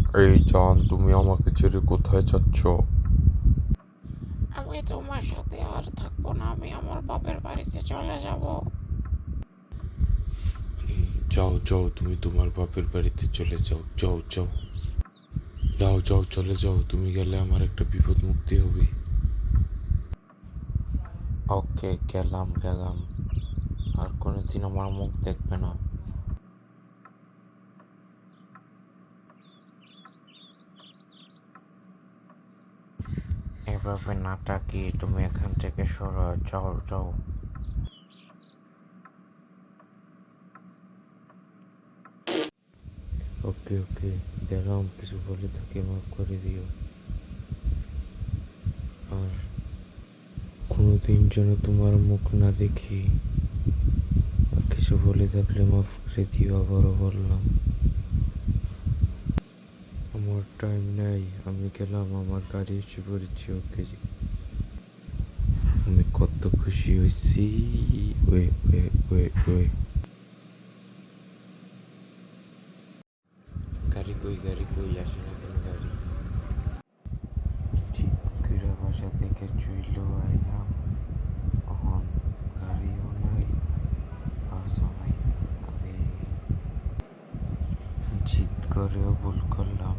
এই জান, তুমি আমাকে ছেড়ে কোথায় যাচ্ছ? আমি তোমার সাথে আর থাকবো না, আমি আমার বাপের বাড়িতে চলে যাব। যাও যাও, তুমি তোমার বাপের বাড়িতে চলে যাও, যাও যাও। যাও যাও, চলে যাও, তুমি গেলে আমার একটা বিপদ মুক্তি হবে। ওকে, গেলাম গেলাম। আর কোনোদিন আমার মুখ দেখবে না। এভাবে না তাকিয়ে তুমি এখান থেকে সরো, যাও যাও। ওকে ওকে, গেলাম। কিছু বলে তাকে মাফ করে দিও। আর কোনোদিন যেন তোমার মুখ না দেখি। আর কিছু বলে থাকলে মাফ করে দিও, আবারও বললাম। আমার টাইম নেই, আমি গেলাম, আমার গাড়ি এসে পড়েছি। ওকে, আমি কত খুশি হয়েছি। ওয়ে ওয়ে ওয়ে ওয়ে, গাড়ি কই, গাড়ি কই, আসে না কেন গাড়ি? ঠিক করে বাসা থেকে চইলেও আইলাম, অহন গাড়িও নাই, বাসও নাই। আমি জিদ করেও ভুল করলাম।